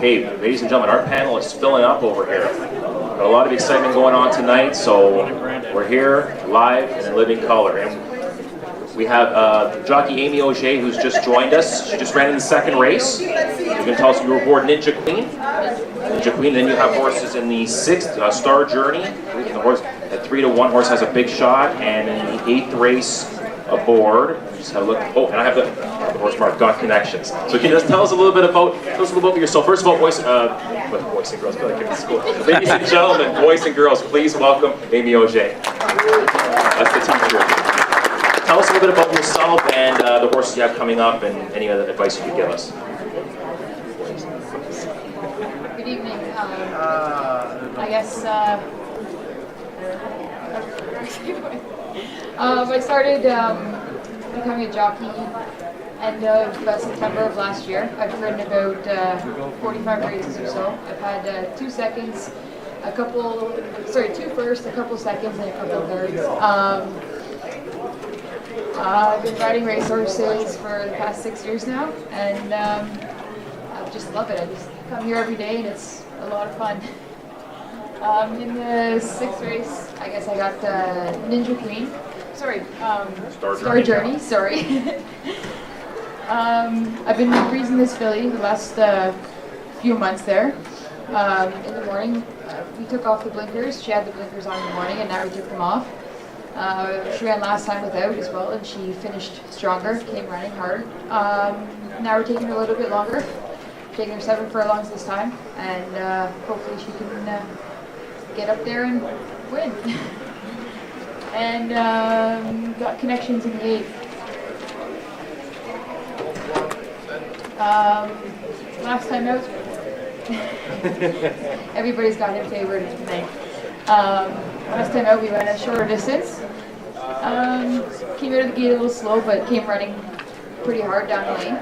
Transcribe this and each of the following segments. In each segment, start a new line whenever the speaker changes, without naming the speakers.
Okay, ladies and gentlemen, our panel is filling up over here. Got a lot of excitement going on tonight, so we're here live and in living color. And we have jockey Aimee Auger, who's just joined us. She just ran in the second race. You can tell us you were aboard Ninja Queen. Ninja Queen. Then you have horses in the 6th, Star Journey. The horse at 3-1 horse has a big shot, and in the 8th race aboard. Just have a look. Oh, and I have the horse mark Got Connections. So can you just tell us a little bit about yourself? First of all, boys and girls, ladies and gentlemen, boys and girls, please welcome Aimee Auger. That's the teacher. Tell us a little bit about yourself and the horses you have coming up, and any other advice you could give us.
Good evening. I guess I started becoming a jockey end of September of last year. I've ridden about 45 races or so. I've had 2 seconds, two firsts, a couple seconds, and a couple thirds. I've been riding racehorses for the past 6 years now, and I just love it. I just come here every day, and it's a lot of fun. In the 6th race, I guess I got Ninja Queen. Star Journey. Sorry. I've been breezing this filly the last few months there. In the morning, we took off the blinkers. She had the blinkers on in the morning, and now we took them off. She ran last time without as well, and she finished stronger, came running hard. Now we're taking her a little bit longer, taking her 7 furlongs this time, and hopefully she can get up there and win. And Got Connections in the 8th. Last time out, everybody's got him favored tonight. Last time out we went a shorter distance. Came out of the gate a little slow, but came running pretty hard down the lane.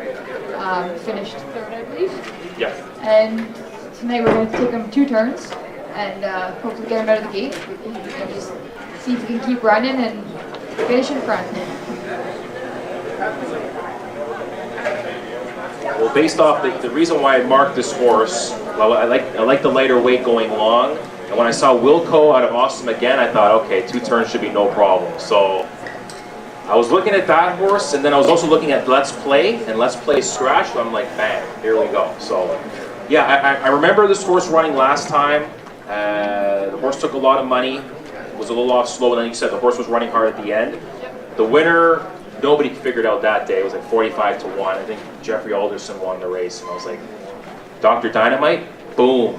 Finished 3rd, I believe.
Yeah.
And tonight we're going to take him 2 turns and hopefully get him out of the gate and just see if we can keep running and finish in front.
Well, based off the reason why I marked this horse, well, I like the lighter weight going long. And when I saw Wilco out of Awesome again, I thought, okay, 2 turns should be no problem. So I was looking at that horse, and then I was also looking at Let's Play, and Let's Play Scratch, so I'm like, bang, here we go. So yeah, I remember this horse running last time. The horse took a lot of money, was a little off slow, and then you said the horse was running hard at the end. The winner, nobody figured out that day. It was like 45-1. I think Jeffrey Alderson won the race, and I was like, Dr. Dynamite, boom,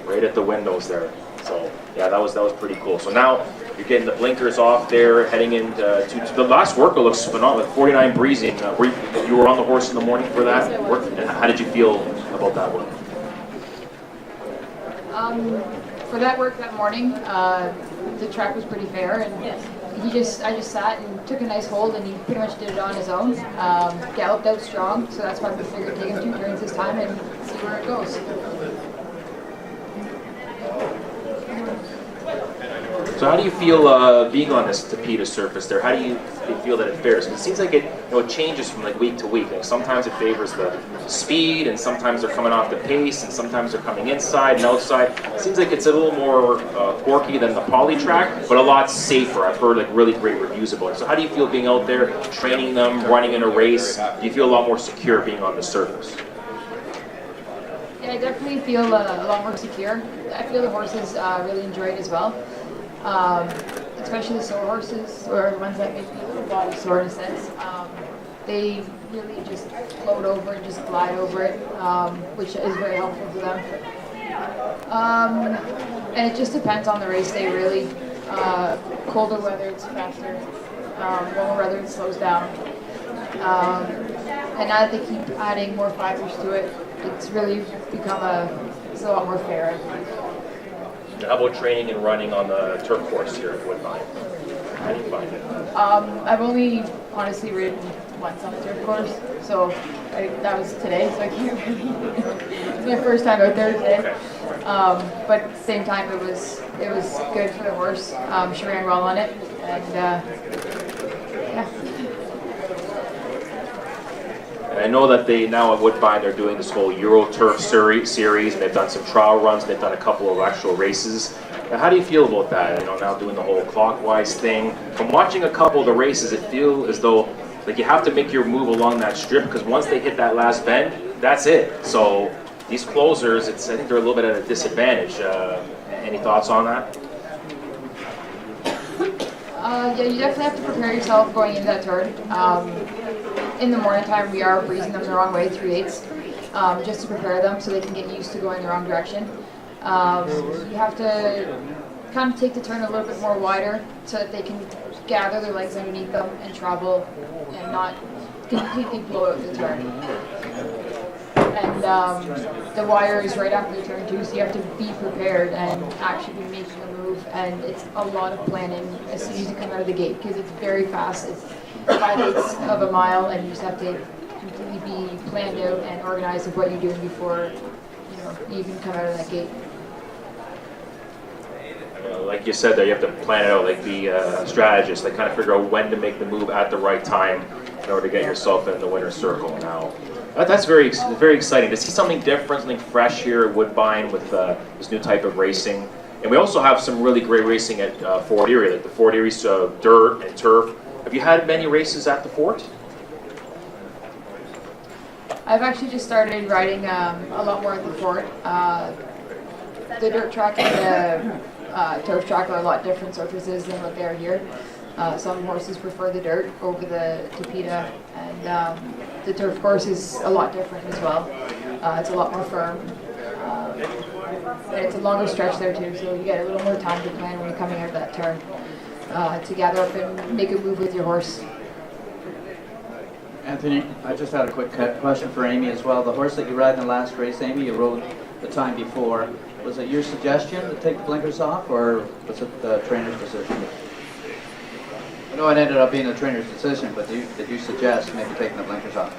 right at the windows there. So yeah, that was pretty cool. So now you're getting the blinkers off there, heading into to the last work. It looks phenomenal, like 49 breezing. You were on the horse in the morning for that work, and how did you feel about that work?
For that work that morning, the track was pretty fair, and I just sat and took a nice hold, and he pretty much did it on his own. Galloped out strong, so that's why we figured take him 2 turns this time and see where it goes.
So how do you feel being on this Tapeta surface there? How do you feel that it fares? Because it seems like it changes from like week to week. Like sometimes it favors the speed, and sometimes they're coming off the pace, and sometimes they're coming inside and outside. It seems like it's a little more quirky than the poly track, but a lot safer. I've heard like really great reviews about it. So how do you feel being out there, training them, running in a race? Do you feel a lot more secure being on the surface?
Yeah, I definitely feel a lot more secure. I feel the horses really enjoy it as well. Especially the sore horses, or the ones that make me a little body sore in a sense. They really just float over and just glide over it, which is very helpful to them. And it just depends on the race day, really. Colder weather, it's faster. Warmer weather, it slows down. And now that they keep adding more fibers to it, it's really become a lot more fair, I believe.
How about training and running on the turf course here at Woodbine? How do you find it?
I've only honestly ridden once on the turf course, so that was today, so I can't really. It's my first time out there today.
Okay.
But at the same time, it was good for the horse. She ran well on it, and yeah.
And I know that they now at Woodbine they're doing this whole Euro Turf series, and they've done some trial runs. They've done a couple of actual races. Now, how do you feel about that? Now doing the whole clockwise thing. From watching a couple of the races, it feels as though like you have to make your move along that strip because once they hit that last bend, that's it. So these closers, I think they're a little bit at a disadvantage. Any thoughts on that?
Yeah, you definitely have to prepare yourself going into that turn. In the morning time, we are breezing them the wrong way, 3/8, just to prepare them so they can get used to going the wrong direction. You have to kind of take the turn a little bit more wider so that they can gather their legs underneath them and travel and not completely blow out the turn. And the wire is right after the turn too, so you have to be prepared and actually be making a move. And it's a lot of planning as soon as you come out of the gate because it's very fast. It's 5/8 of a mile, and you just have to completely be planned out and organized with what you're doing before you even come out of that gate.
Like you said there, you have to plan it out, like be a strategist, like kind of figure out when to make the move at the right time in order to get yourself in the winner's circle. Now, that's very exciting to see something different, something fresh here at Woodbine with this new type of racing. And we also have some really great racing at Fort Erie, like the Fort Erie dirt and turf. Have you had many races at the Fort?
I've actually just started riding a lot more at the Fort. The dirt track and the turf track are a lot different surfaces than what they are here. Some horses prefer the dirt over the Tapeta, and the turf course is a lot different as well. It's a lot more firm. And it's a longer stretch there too, so you get a little more time to plan when you're coming out of that turn to gather up and make a move with your horse.
Anthony, I just had a quick question for Aimee as well. The horse that you ride in the last race, Aimee, you rode the time before. Was it your suggestion to take the blinkers off, or was it the trainer's decision? I know it ended up being the trainer's decision, but did you suggest maybe taking the blinkers off?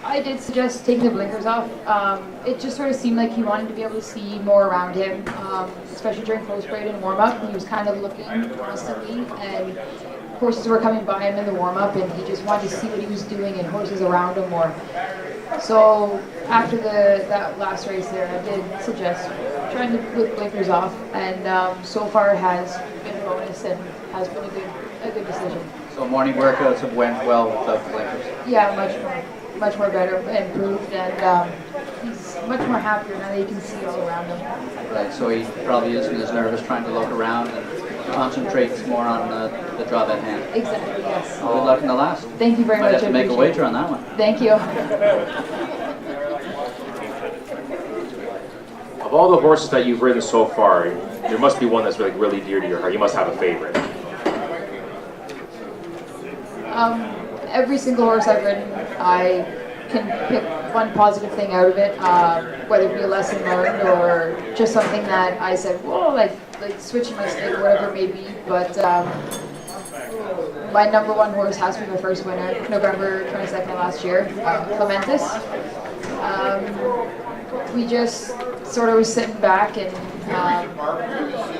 I did suggest taking the blinkers off. It just sort of seemed like he wanted to be able to see more around him, especially during close parade and warm-up. He was kind of looking constantly, and horses were coming by him in the warm-up, and he just wanted to see what he was doing and horses around him more. So after that last race there, I did suggest trying to put blinkers off, and so far it has been a bonus and has been a good decision.
So morning workouts have went well without the blinkers?
Yeah, much more better, improved, and he's much more happier now that he can see all around him.
Right, so he probably isn't as nervous trying to look around and concentrates more on the job at hand.
Exactly, yes.
Good luck in the last.
Thank you very much.
Might have to make a wager on that one.
Thank you.
Of all the horses that you've ridden so far, there must be one that's really dear to your heart. You must have a favorite.
Every single horse I've ridden, I can pick one positive thing out of it, whether it be a lesson learned or just something that I said, whoa, like switching my stick or whatever it may be. But my number one horse has been my first winner, November 22nd last year, Ceccanesse. We just sort of was sitting back, and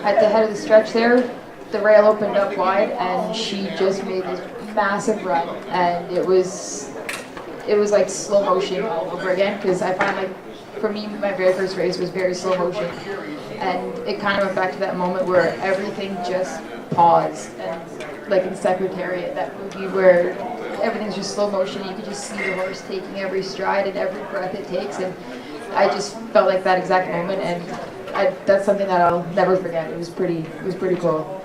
at the head of the stretch there, the rail opened up wide, and she just made this massive run, and it was like slow motion all over again, because I find, like, for me, my very first race was very slow motion, and it kind of went back to that moment where everything just paused, and like in Secretariat, that movie where everything's just slow motion, you could just see the horse taking every stride and every breath it takes, and I just felt like that exact moment, and that's something that I'll never forget. It was pretty cool.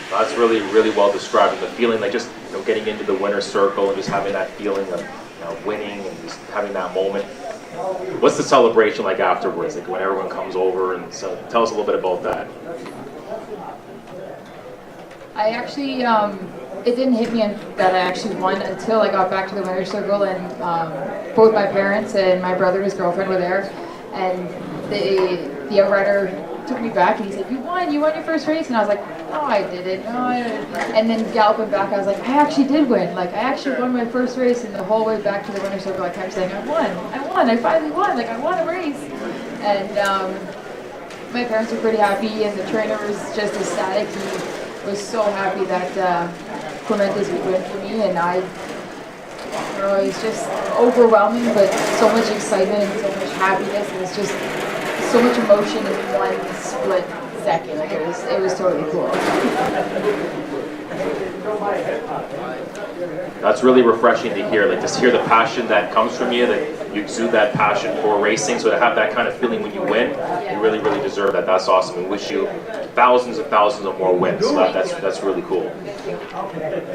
That's really well described. And the feeling, like just getting into the winner's circle and just having that feeling of winning and just having that moment. What's the celebration like afterwards? Like when everyone comes over, and so tell us a little bit about that.
I actually, it didn't hit me that I actually won until I got back to the winner's circle, and both my parents and my brother and his girlfriend were there, and the outrider took me back and he said, you won your first race, and I was like, no, I didn't, and then galloping back, I was like, I actually did win, like I actually won my first race, and the whole way back to the winner's circle I kept saying, I won, I finally won, like I won a race, and my parents were pretty happy, and the trainer was just ecstatic. He was so happy that Clementa's big win for me, and I don't know, it's just overwhelming, but so much excitement and so much happiness, and it's just so much emotion in one split second. Like it was totally cool.
That's really refreshing to hear. Like, just hear the passion that comes from you, that you exude that passion for racing. So to have that kind of feeling when you win, you really, really deserve that. That's awesome. We wish you thousands and thousands of more wins. So that's really cool.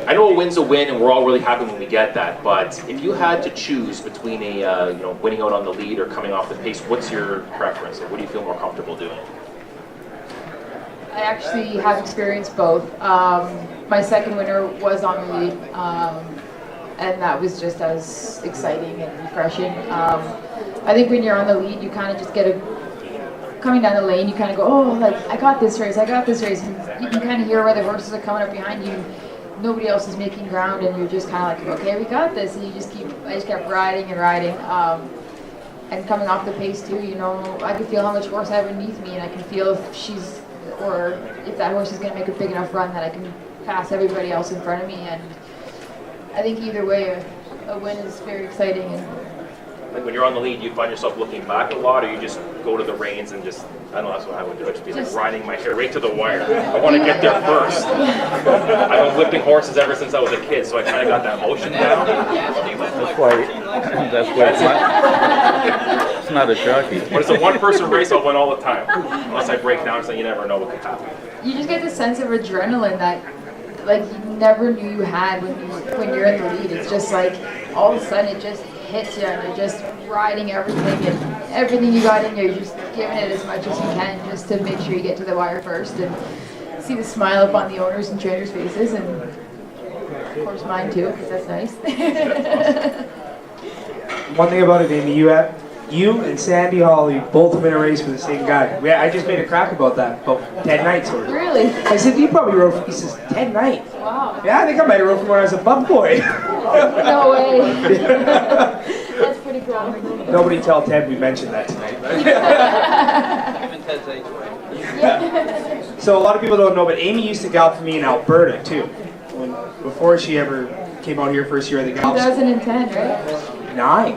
I know a win's a win, and we're all really happy when we get that. But if you had to choose between a winning out on the lead or coming off the pace, what's your preference? Like, what do you feel more comfortable doing?
I actually have experienced both. My second winner was on the lead, and that was just as exciting and refreshing. I think when you're on the lead, you kind of just get coming down the lane, you kind of go, oh, like, I got this race, and you can kind of hear where the horses are coming up behind you. Nobody else is making ground, and you're just kind of like, okay, we got this, and I just kept riding and riding. And coming off the pace too, I can feel how much horse I have beneath me, and I can feel if that horse is going to make a big enough run that I can pass everybody else in front of me. And I think either way, a win is very exciting. And
like when you're on the lead, you find yourself looking back a lot, or you just go to the reins and just, I don't know, that's what I would do. I'd just be like riding my hair right to the wire. I want to get there first. I've been whipping horses ever since I was a kid, so I kind of got that motion down.
That's why it's not a jockey.
When it's a one-person race, I'll win all the time. Unless I break down, so you never know what could happen.
You just get this sense of adrenaline that, like, you never knew you had when you're in the lead. It's just like all of a sudden it just hits you, and you're just riding everything, and everything you got in you, you're just giving it as much as you can just to make sure you get to the wire first and see the smile up on the owners and trainers' faces, and of course mine too, because that's nice.
One thing about it, Aimee, you and Sandy Hawley both win a race for the same guy. I just made a crack about that, about 10 nights.
Really?
I said, you probably rode, he says, 10 nights.
Wow.
Yeah, I think I might have rode from when I was a bug boy.
No way. That's pretty cool.
Nobody tell Ted we mentioned that tonight.
Even Ted's age.
Yeah. So a lot of people don't know, but Aimee used to gallop for me in Alberta too. Before she ever came out here first year of the gallops.
2010, right?
9.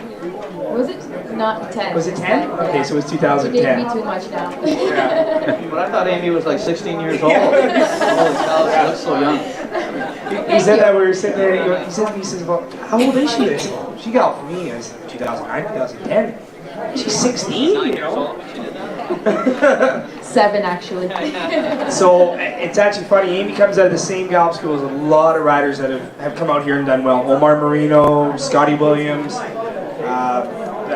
Was it? Not 10.
Was it 10? Okay, so it was
You
2010.
gave me too much now.
But I thought Aimee was like 16 years old. Holy cow, she looks so young.
He said that we were sitting there, he says, well, how old is she? I said, she got for me as 2009, 2010. She's 16, you know?
7, actually.
So it's actually funny, Aimee comes out of the same gallop school as a lot of riders that have come out here and done well. Omar Marino, Scotty Williams,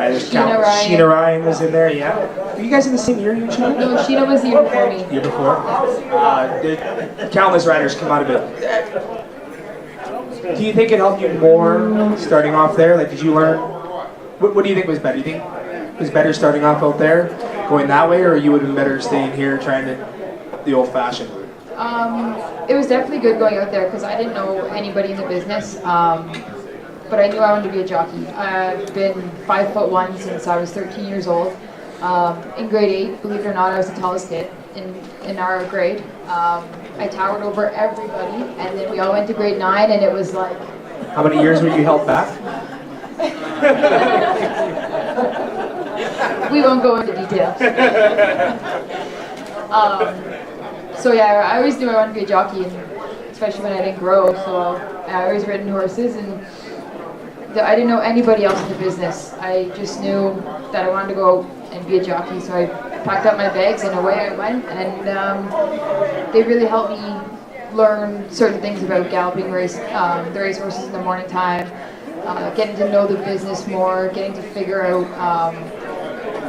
Sheena Ryan was in there, yeah. Were you guys in the same year, you Sheena?
No, Sheena was the year before me.
Year before? Countless riders come out of it. Do you think it helped you more starting off there? Like, did you learn? What do you think was better? Do you think it was better starting off out there, going that way, or you would have been better staying here trying the old-fashioned route?
It was definitely good going out there because I didn't know anybody in the business. But I knew I wanted to be a jockey. I've been 5'1" since I was 13 years old. In grade 8, believe it or not, I was the tallest kid in our grade. I towered over everybody, and then we all went to grade 9, and it was like...
How many years were you held back?
We won't go into details. So yeah, I always knew I wanted to be a jockey, and especially when I didn't grow. So I always ridden horses, and I didn't know anybody else in the business. I just knew that I wanted to go and be a jockey, so I packed up my bags and away I went, and they really helped me learn certain things about galloping the race horses in the morning time, getting to know the business more, getting to figure out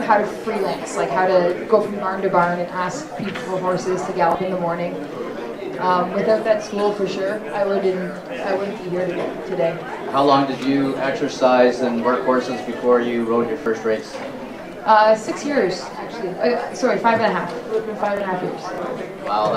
how to freelance, like how to go from barn to barn and ask people for horses to gallop in the morning. Without that school, for sure, I wouldn't be here today.
How long did you exercise and work horses before you rode your first race?
6 years, actually. Sorry, 5.5. It's been 5.5 years.
Wow,